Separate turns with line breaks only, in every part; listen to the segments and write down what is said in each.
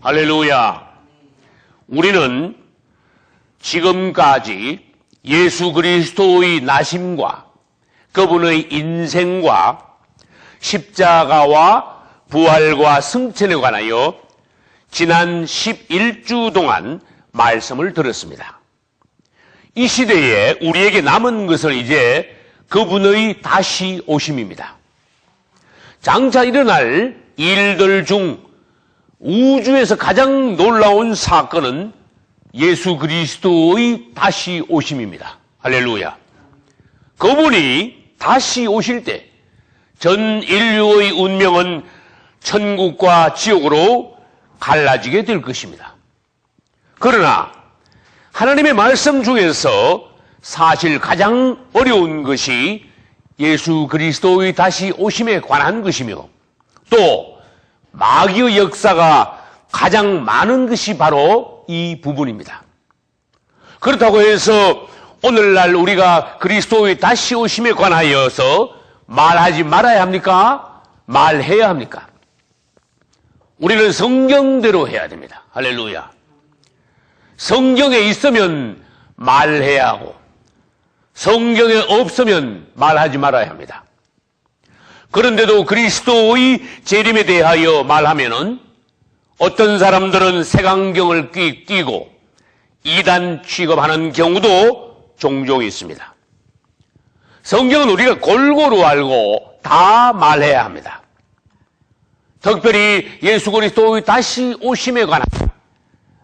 할렐루야. 우리는 지금까지 예수 그리스도의 나심과 그분의 인생과 십자가와 부활과 승천에 관하여 지난 11주 동안 말씀을 들었습니다. 이 시대에 우리에게 남은 것은 이제 그분의 다시 오심입니다. 장차 일어날 일들 중 우주에서 가장 놀라운 사건은 예수 그리스도의 다시 오심입니다. 할렐루야. 그분이 다시 오실 때 전 인류의 운명은 천국과 지옥으로 갈라지게 될 것입니다. 그러나 하나님의 말씀 중에서 사실 가장 어려운 것이 예수 그리스도의 다시 오심에 관한 것이며 또 마귀의 역사가 가장 많은 것이 바로 이 부분입니다. 그렇다고 해서 오늘날 우리가 그리스도의 다시 오심에 관하여서 말하지 말아야 합니까? 말해야 합니까? 우리는 성경대로 해야 됩니다. 할렐루야. 성경에 있으면 말해야 하고 성경에 없으면 말하지 말아야 합니다. 그런데도 그리스도의 재림에 대하여 말하면은 어떤 사람들은 색안경을 끼고 이단 취급하는 경우도 종종 있습니다. 성경은 우리가 골고루 알고 다 말해야 합니다. 특별히 예수 그리스도의 다시 오심에 관한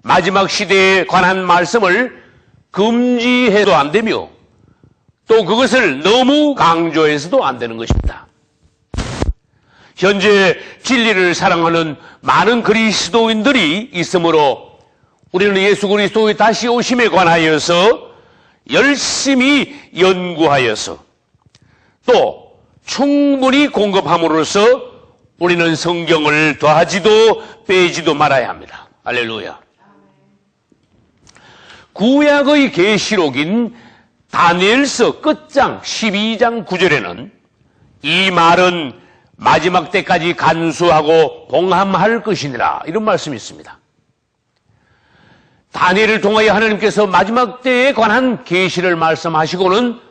마지막 시대에 관한 말씀을 금지해도 안 되며 또 그것을 너무 강조해서도 안 되는 것입니다. 현재 진리를 사랑하는 많은 그리스도인들이 있으므로 우리는 예수 그리스도의 다시 오심에 관하여서 열심히 연구하여서 또 충분히 공급함으로써 우리는 성경을 더하지도 빼지도 말아야 합니다. 할렐루야. 구약의 계시록인 다니엘서 끝장 12장 9절에는 이 말은 마지막 때까지 간수하고 봉함할 것이니라 이런 말씀이 있습니다. 다니엘을 통하여 하나님께서 마지막 때에 관한 계시를 말씀하시고는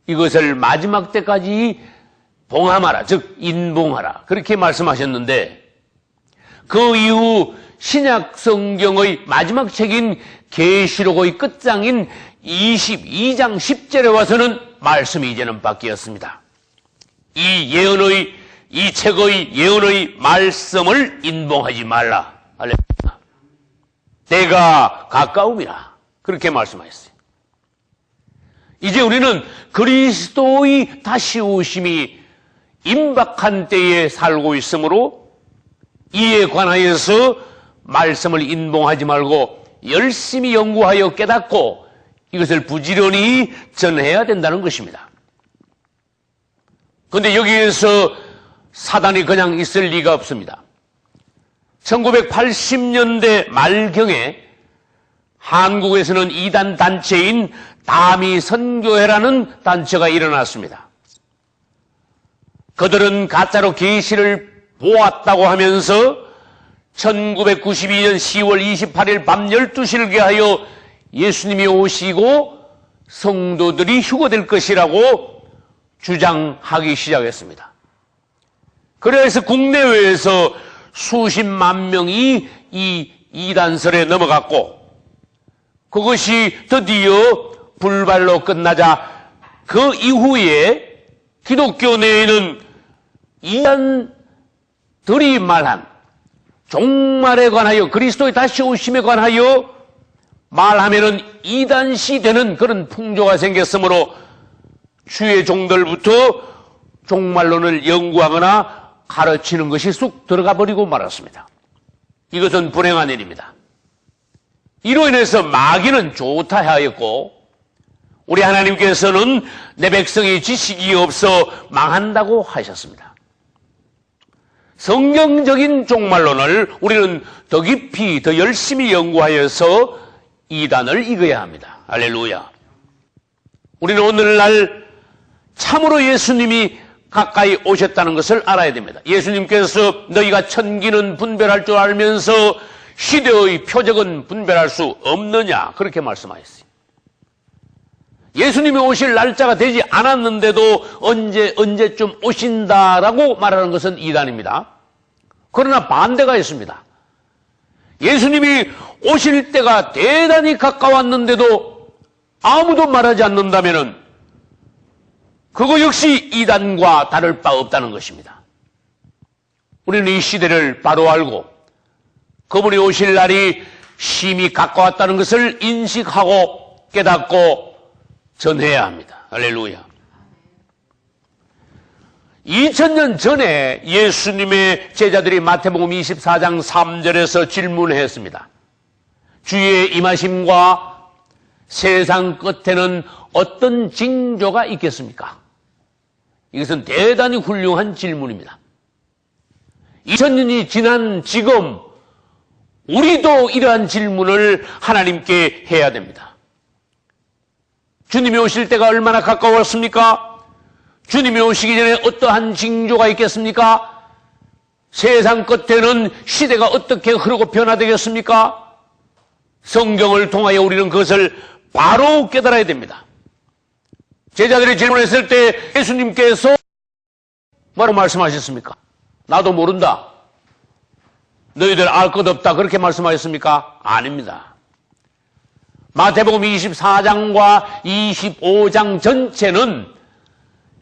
이것을 마지막 때까지 봉함하라, 즉 인봉하라 그렇게 말씀하셨는데 그 이후 신약 성경의 마지막 책인 계시록의 끝장인 22장 10절에 와서는 말씀이 이제는 바뀌었습니다. 이 책의 예언의 말씀을 인봉하지 말라. 할렐루야. 때가 가까움이라. 그렇게 말씀하셨어요. 이제 우리는 그리스도의 다시 오심이 임박한 때에 살고 있으므로 이에 관하여서 말씀을 인봉하지 말고 열심히 연구하여 깨닫고 이것을 부지런히 전해야 된다는 것입니다. 그런데 여기에서 사단이 그냥 있을 리가 없습니다. 1980년대 말경에 한국에서는 이단 단체인 다미 선교회라는 단체가 일어났습니다. 그들은 가짜로 계시를 보았다고 하면서 1992년 10월 28일 밤 12시를 개하여 예수님이 오시고 성도들이 휴거될 것이라고 주장하기 시작했습니다. 그래서 국내외에서 수십만 명이 이 이단설에 넘어갔고 그것이 드디어 불발로 끝나자 그 이후에 기독교 내에는 이단들이 말한 종말에 관하여 그리스도의 다시 오심에 관하여 말하면은 이단시 되는 그런 풍조가 생겼으므로 주의 종들부터 종말론을 연구하거나 가르치는 것이 쑥 들어가 버리고 말았습니다. 이것은 불행한 일입니다. 이로 인해서 마귀는 좋다 하였고 우리 하나님께서는 내 백성이 지식이 없어 망한다고 하셨습니다. 성경적인 종말론을 우리는 더 깊이 더 열심히 연구하여서 이단을 이겨야 합니다. 할렐루야. 우리는 오늘날 참으로 예수님이 가까이 오셨다는 것을 알아야 됩니다. 예수님께서 너희가 천기는 분별할 줄 알면서 시대의 표적은 분별할 수 없느냐 그렇게 말씀하셨어요. 예수님이 오실 날짜가 되지 않았는데도 언제쯤 오신다라고 말하는 것은 이단입니다. 그러나 반대가 있습니다. 예수님이 오실 때가 대단히 가까웠는데도 아무도 말하지 않는다면 그거 역시 이단과 다를 바 없다는 것입니다. 우리는 이 시대를 바로 알고 그분이 오실 날이 심히 가까웠다는 것을 인식하고 깨닫고 전해야 합니다. 할렐루야. 2000년 전에 예수님의 제자들이 마태복음 24장 3절에서 질문했습니다. 주의 임하심과 세상 끝에는 어떤 징조가 있겠습니까? 이것은 대단히 훌륭한 질문입니다. 2000년이 지난 지금 우리도 이러한 질문을 하나님께 해야 됩니다. 주님이 오실 때가 얼마나 가까웠습니까? 주님이 오시기 전에 어떠한 징조가 있겠습니까? 세상 끝에는 시대가 어떻게 흐르고 변화되겠습니까? 성경을 통하여 우리는 그것을 바로 깨달아야 됩니다. 제자들이 질문했을 때 예수님께서 뭐라고 말씀하셨습니까? 나도 모른다. 너희들 알 것 없다. 그렇게 말씀하셨습니까? 아닙니다. 마태복음 24장과 25장 전체는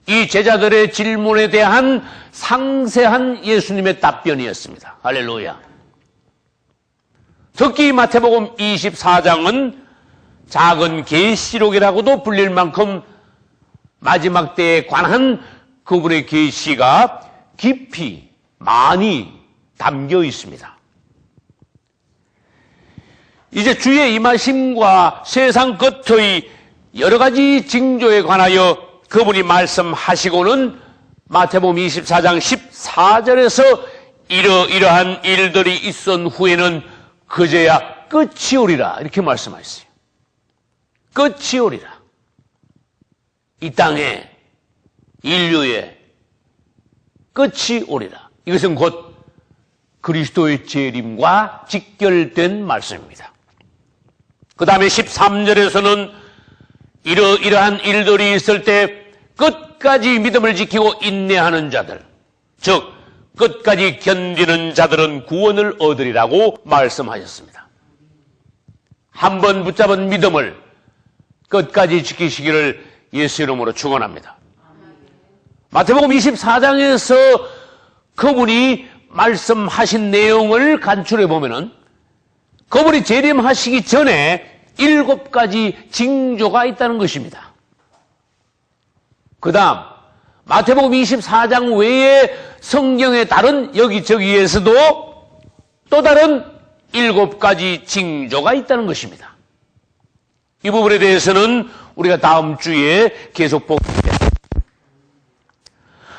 이 제자들의 질문에 대한 상세한 예수님의 답변이었습니다. 할렐루야. 특히 마태복음 24장은 작은 계시록이라고도 불릴 만큼 마지막 때에 관한 그분의 계시가 깊이 많이 담겨 있습니다. 이제 주의 임하심과 세상 끝의 여러 가지 징조에 관하여 그분이 말씀하시고는 마태복음 24장 14절에서 이러이러한 일들이 있은 후에는 그제야 끝이 오리라 이렇게 말씀하셨어요. 끝이 오리라. 이 땅에 인류의 끝이 오리라. 이것은 곧 그리스도의 재림과 직결된 말씀입니다. 그 다음에 13절에서는 이러한 일들이 있을 때 끝까지 믿음을 지키고 인내하는 자들, 즉 끝까지 견디는 자들은 구원을 얻으리라고 말씀하셨습니다. 한번 붙잡은 믿음을 끝까지 지키시기를 예수 이름으로 축원합니다. 마태복음 24장에서 그분이 말씀하신 내용을 간추려 보면은 그분이 재림하시기 전에 7가지 징조가 있다는 것입니다. 그 다음 마태복음 24장 외에 성경의 다른 여기저기에서도 또 다른 7가지 징조가 있다는 것입니다. 이 부분에 대해서는 우리가 다음 주에 계속 보겠습니다.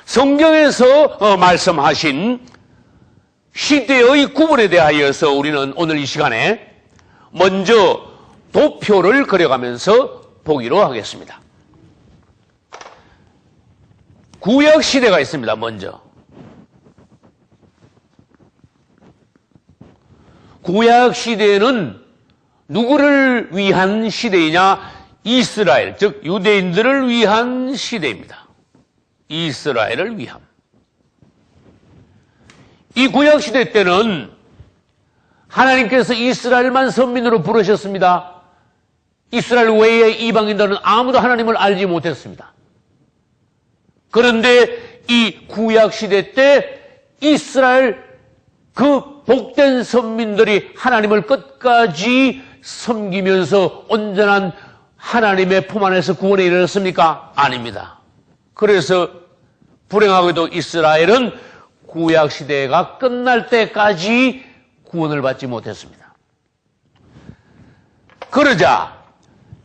성경에서 말씀하신 시대의 구분에 대하여서 우리는 오늘 이 시간에 먼저 도표를 그려가면서 보기로 하겠습니다. 구약 시대가 있습니다. 먼저 구약 시대는 누구를 위한 시대이냐? 이스라엘, 즉 유대인들을 위한 시대입니다. 이스라엘을 위함. 이 구약 시대 때는 하나님께서 이스라엘만 선민으로 부르셨습니다. 이스라엘 외의 이방인들은 아무도 하나님을 알지 못했습니다. 그런데 이 구약 시대 때 이스라엘 그 복된 선민들이 하나님을 끝까지 섬기면서 온전한 하나님의 품 안에서 구원에 이르렀습니까? 아닙니다. 그래서 불행하게도 이스라엘은 구약 시대가 끝날 때까지 구원을 받지 못했습니다. 그러자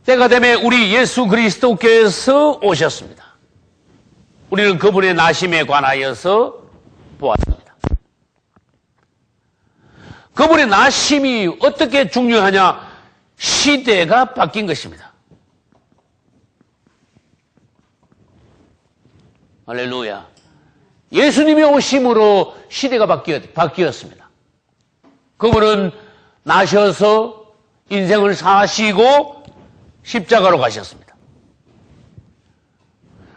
때가 되면 우리 예수 그리스도께서 오셨습니다. 우리는 그분의 나심에 관하여서 보았습니다. 그분의 나심이 어떻게 중요하냐? 시대가 바뀐 것입니다. 할렐루야. 예수님이 오심으로 시대가 바뀌었습니다. 그분은 나셔서 인생을 사시고 십자가로 가셨습니다.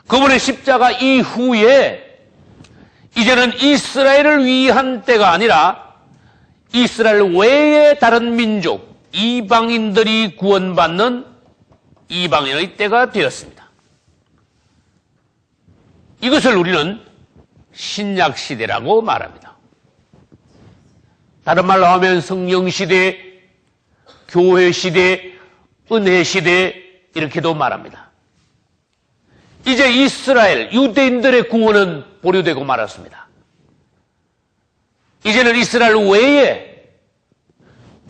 그분의 십자가 이후에 이제는 이스라엘을 위한 때가 아니라 이스라엘 외의 다른 민족, 이방인들이 구원받는 이방인의 때가 되었습니다. 이것을 우리는 신약시대라고 말합니다. 다른 말로 하면 성령시대, 교회시대, 은혜시대 이렇게도 말합니다. 이제 이스라엘, 유대인들의 구원은 보류되고 말았습니다. 이제는 이스라엘 외에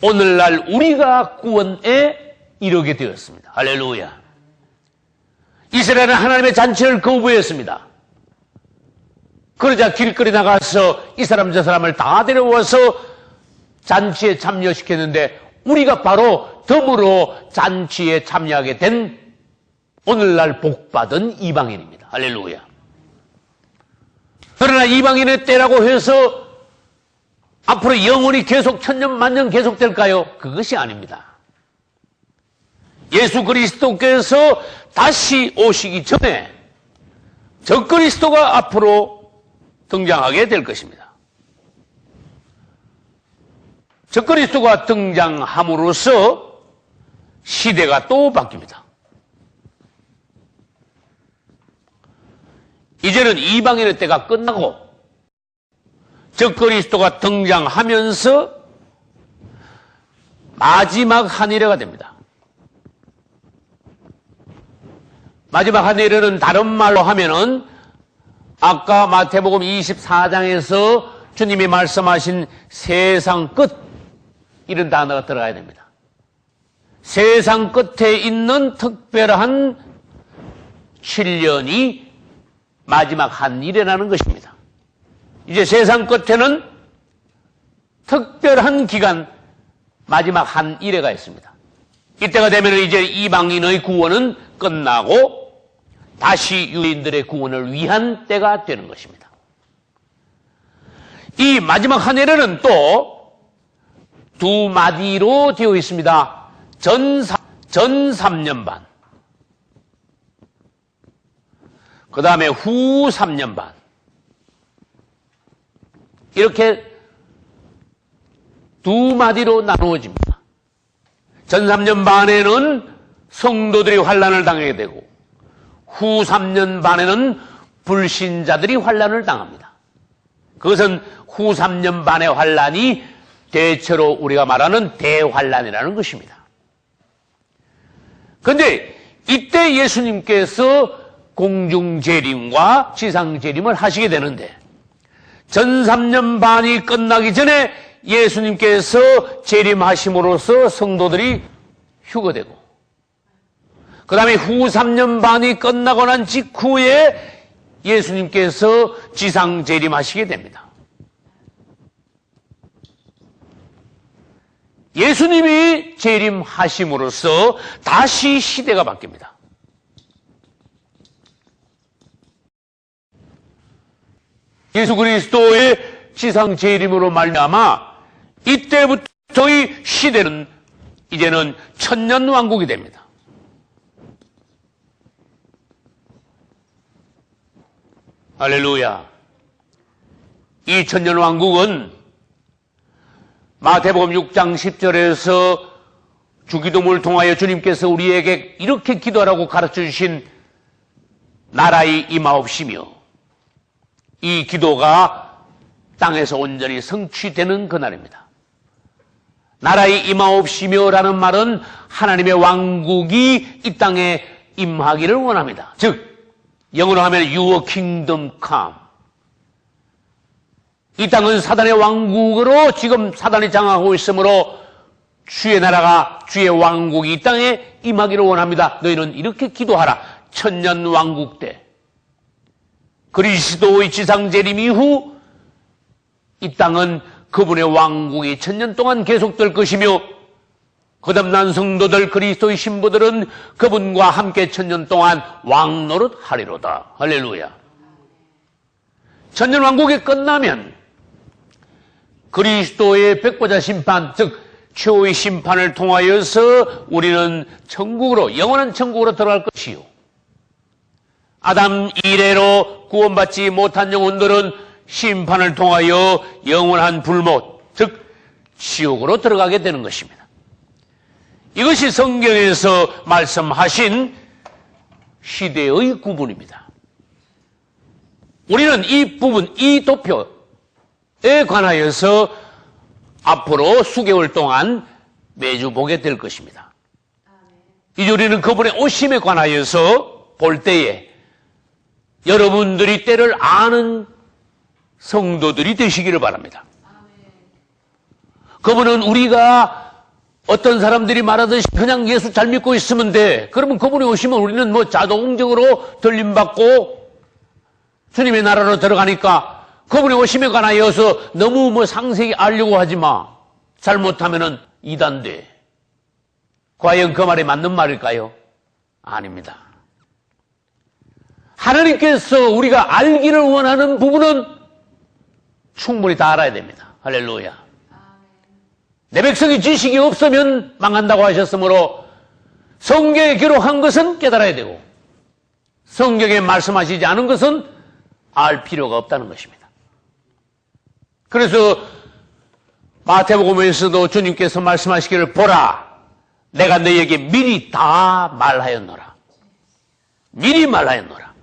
오늘날 우리가 구원에 이르게 되었습니다. 할렐루야. 이스라엘은 하나님의 잔치를 거부했습니다. 그러자 길거리 나가서 이 사람 저 사람을 다 데려와서 잔치에 참여시켰는데 우리가 바로 덤으로 잔치에 참여하게 된 오늘날 복받은 이방인입니다. 할렐루야. 그러나 이방인의 때라고 해서 앞으로 영원히 계속 천년 만년 계속될까요? 그것이 아닙니다. 예수 그리스도께서 다시 오시기 전에 저 그리스도가 앞으로 등장하게 될 것입니다. 저 그리스도가 등장함으로써 시대가 또 바뀝니다. 이제는 이방인의 때가 끝나고 저 그리스도가 등장하면서 마지막 한 일회가 됩니다. 마지막 한 일회는 다른 말로 하면은 아까 마태복음 24장에서 주님이 말씀하신 세상 끝 이런 단어가 들어가야 됩니다. 세상 끝에 있는 특별한 7년이 마지막 한 일이라는 것입니다. 이제 세상 끝에는 특별한 기간 마지막 한 일회가 있습니다. 이때가 되면 이제 이방인의 구원은 끝나고 다시 유대인들의 구원을 위한 때가 되는 것입니다. 이 마지막 한 해는 또 두 마디로 되어 있습니다. 전 3년 반, 그 다음에 후 3년 반. 이렇게 두 마디로 나누어집니다. 전 3년 반에는 성도들이 환난을 당하게 되고 후 3년 반에는 불신자들이 환난을 당합니다. 그것은 후 3년 반의 환난이 대체로 우리가 말하는 대환난이라는 것입니다. 그런데 이때 예수님께서 공중재림과 지상재림을 하시게 되는데 전 3년 반이 끝나기 전에 예수님께서 재림하심으로써 성도들이 휴거되고 그 다음에 후 3년 반이 끝나고 난 직후에 예수님께서 지상 재림하시게 됩니다. 예수님이 재림하심으로써 다시 시대가 바뀝니다. 예수 그리스도의 지상 재림으로 말미암아 이때부터의 시대는 이제는 천년 왕국이 됩니다. 할렐루야. 이 천년 왕국은 마태복음 6장 10절에서 주기도문을 통하여 주님께서 우리에게 이렇게 기도하라고 가르쳐 주신 나라의 임하옵시며 이 기도가 땅에서 온전히 성취되는 그날입니다. 나라의 임하옵시며라는 말은 하나님의 왕국이 이 땅에 임하기를 원합니다. 즉 영어로 하면 Your kingdom come. 이 땅은 사단의 왕국으로 지금 사단이 장악하고 있으므로 주의 나라가 주의 왕국이 이 땅에 임하기를 원합니다. 너희는 이렇게 기도하라. 천년 왕국 때 그리스도의 지상 재림 이후 이 땅은 그분의 왕국이 천년 동안 계속될 것이며 거듭난 성도들 그리스도의 신부들은 그분과 함께 천년 동안 왕노릇 하리로다. 할렐루야. 천년왕국이 끝나면 그리스도의 백보자 심판, 즉 최후의 심판을 통하여서 우리는 천국으로, 영원한 천국으로 들어갈 것이요. 아담 이래로 구원받지 못한 영혼들은 심판을 통하여 영원한 불못, 즉 지옥으로 들어가게 되는 것입니다. 이것이 성경에서 말씀하신 시대의 구분입니다. 우리는 이 부분, 이 도표에 관하여서 앞으로 수개월 동안 매주 보게 될 것입니다. 이제 우리는 그분의 오심에 관하여서 볼 때에 여러분들이 때를 아는 성도들이 되시기를 바랍니다. 그분은 우리가 어떤 사람들이 말하듯이 그냥 예수 잘 믿고 있으면 돼. 그러면 그분이 오시면 우리는 뭐 자동적으로 들림받고 주님의 나라로 들어가니까 그분이 오심에 관하여서 너무 뭐 상세히 알려고 하지 마. 잘못하면은 이단돼. 과연 그 말이 맞는 말일까요? 아닙니다. 하나님께서 우리가 알기를 원하는 부분은 충분히 다 알아야 됩니다. 할렐루야. 내 백성이 지식이 없으면 망한다고 하셨으므로 성경에 기록한 것은 깨달아야 되고 성경에 말씀하시지 않은 것은 알 필요가 없다는 것입니다. 그래서 마태복음에서도 주님께서 말씀하시기를 보라, 내가 너희에게 미리 다 말하였노라. 미리 말하였노라.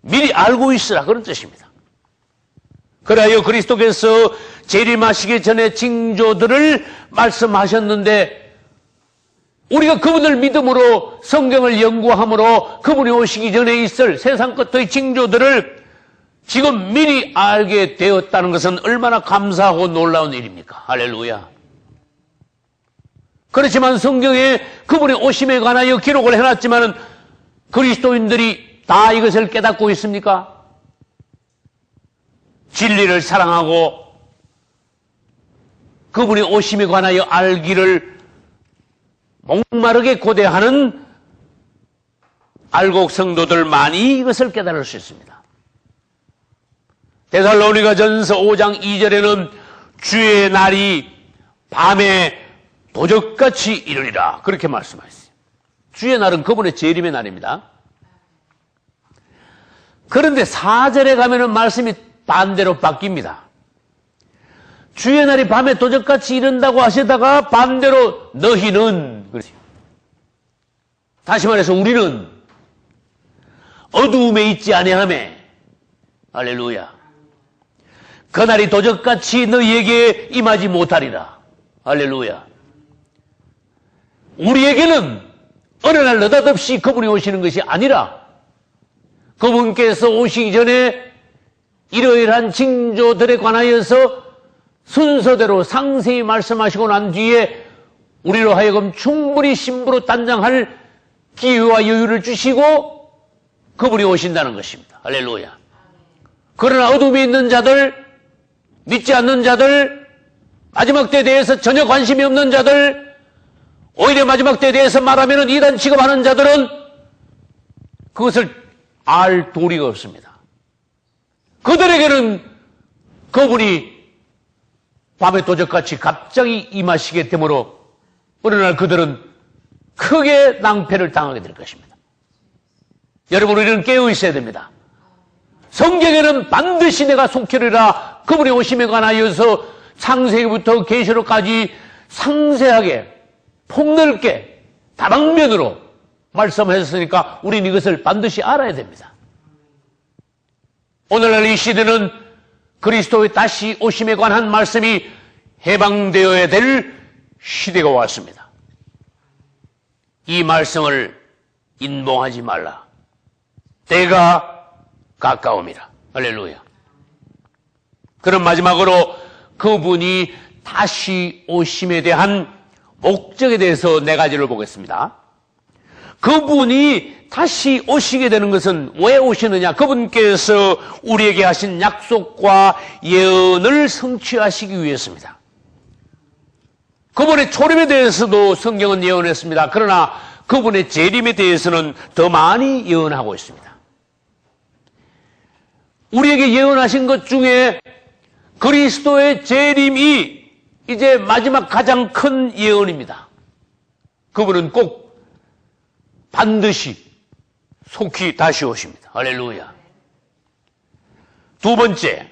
미리 알고 있으라, 그런 뜻입니다. 그래야 그리스도께서 재림하시기 전에 징조들을 말씀하셨는데 우리가 그분을 믿음으로 성경을 연구함으로 그분이 오시기 전에 있을 세상 끝의 징조들을 지금 미리 알게 되었다는 것은 얼마나 감사하고 놀라운 일입니까? 할렐루야. 그렇지만 성경에 그분의 오심에 관하여 기록을 해놨지만은 그리스도인들이 다 이것을 깨닫고 있습니까? 진리를 사랑하고 그분의 오심에 관하여 알기를 목마르게 고대하는 알곡 성도들만이 이것을 깨달을 수 있습니다. 데살로니가 전서 5장 2절에는 주의 날이 밤에 도적같이 이르리라, 그렇게 말씀하셨어요. 주의 날은 그분의 재림의 날입니다. 그런데 4절에 가면은 말씀이 반대로 바뀝니다. 주의 날이 밤에 도적같이 이른다고 하시다가 반대로 너희는, 그렇지. 다시 말해서 우리는 어두움에 있지 아니하매, 할렐루야. 그날이 도적같이 너희에게 임하지 못하리라, 할렐루야. 우리에게는 어느 날 느닷없이 그분이 오시는 것이 아니라 그분께서 오시기 전에 이러이러한 징조들에 관하여서 순서대로 상세히 말씀하시고 난 뒤에 우리로 하여금 충분히 신부로 단장할 기회와 여유를 주시고 그분이 오신다는 것입니다. 할렐루야. 그러나 어둠에 있는 자들, 믿지 않는 자들, 마지막 때에 대해서 전혀 관심이 없는 자들, 오히려 마지막 때에 대해서 말하면 이단 취급하는 자들은 그것을 알 도리가 없습니다. 그들에게는 그분이 밤에 도적같이 갑자기 임하시게 되므로 어느 날 그들은 크게 낭패를 당하게 될 것입니다. 여러분, 우리는 깨어 있어야 됩니다. 성경에는 반드시 내가 속히리라, 그분의 오심에 관하여서 창세기부터 계시록까지 상세하게 폭넓게 다방면으로 말씀하셨으니까 우리는 이것을 반드시 알아야 됩니다. 오늘날 이 시대는 그리스도의 다시 오심에 관한 말씀이 해방되어야 될 시대가 왔습니다. 이 말씀을 인봉하지 말라. 때가 가까움이라. 할렐루야. 그럼 마지막으로 그분이 다시 오심에 대한 목적에 대해서 네 가지를 보겠습니다. 그분이 다시 오시게 되는 것은 왜 오시느냐? 그분께서 우리에게 하신 약속과 예언을 성취하시기 위해서입니다. 그분의 초림에 대해서도 성경은 예언했습니다. 그러나 그분의 재림에 대해서는 더 많이 예언하고 있습니다. 우리에게 예언하신 것 중에 그리스도의 재림이 이제 마지막 가장 큰 예언입니다. 그분은 꼭 반드시 속히 다시 오십니다. 할렐루야. 두 번째,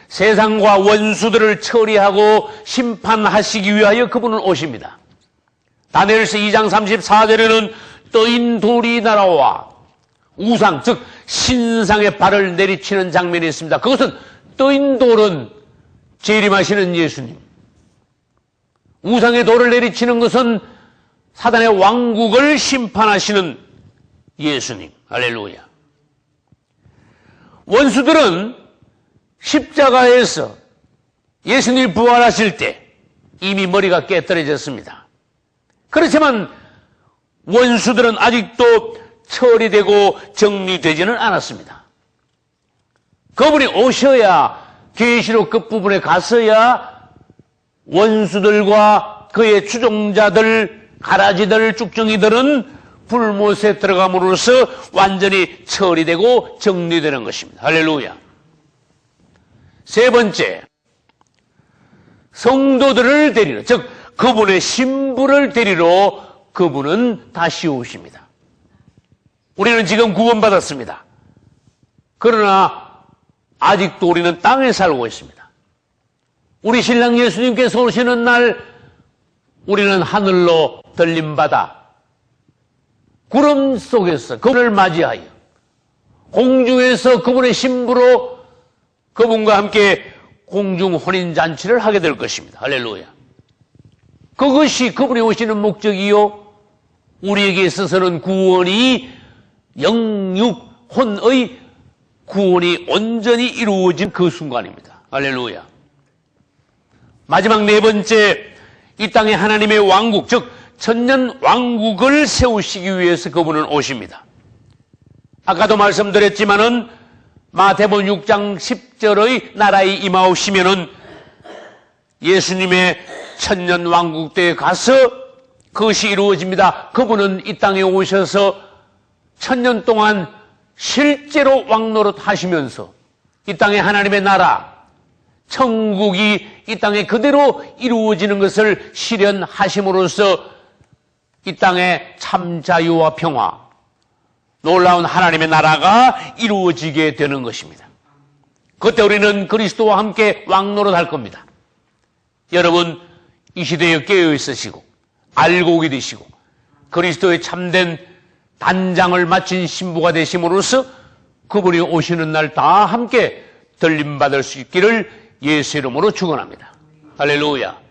세상과 원수들을 처리하고 심판하시기 위하여 그분은 오십니다. 다니엘서 2장 34절에는 떠인 돌이 날아와 우상, 즉 신상의 발을 내리치는 장면이 있습니다. 그것은 떠인 돌은 재림하시는 예수님, 우상의 돌을 내리치는 것은 사단의 왕국을 심판하시는 예수님. 할렐루야. 원수들은 십자가에서 예수님이 부활하실 때 이미 머리가 깨뜨려졌습니다. 그렇지만 원수들은 아직도 처리되고 정리되지는 않았습니다. 그분이 오셔야, 계시록 끝부분에 갔어야 원수들과 그의 추종자들, 가라지들, 쭉정이들은 불못에 들어감으로써 완전히 처리되고 정리되는 것입니다. 할렐루야. 세 번째, 성도들을 데리러, 즉 그분의 신부를 데리러 그분은 다시 오십니다. 우리는 지금 구원받았습니다. 그러나 아직도 우리는 땅에 살고 있습니다. 우리 신랑 예수님께서 오시는 날 우리는 하늘로 들림받아 구름 속에서 그분을 맞이하여 공중에서 그분의 신부로 그분과 함께 공중 혼인잔치를 하게 될 것입니다. 할렐루야. 그것이 그분이 오시는 목적이요, 우리에게 있어서는 구원이 영육혼의 구원이 온전히 이루어진 그 순간입니다. 할렐루야. 마지막 네 번째, 이 땅에 하나님의 왕국, 즉 천년 왕국을 세우시기 위해서 그분은 오십니다. 아까도 말씀드렸지만은 마태복음 6장 10절의 나라에 임하오시면은 예수님의 천년 왕국대에 가서 그것이 이루어집니다. 그분은 이 땅에 오셔서 천년 동안 실제로 왕노릇 하시면서 이 땅에 하나님의 나라, 천국이 이 땅에 그대로 이루어지는 것을 실현하심으로써 이 땅에 참 자유와 평화, 놀라운 하나님의 나라가 이루어지게 되는 것입니다. 그때 우리는 그리스도와 함께 왕노릇 할 겁니다. 여러분, 이 시대에 깨어 있으시고 알고 오게 되시고 그리스도의 참된 단장을 마친 신부가 되심으로써 그분이 오시는 날 다 함께 들림받을 수 있기를 예수 이름으로 축원합니다. 할렐루야.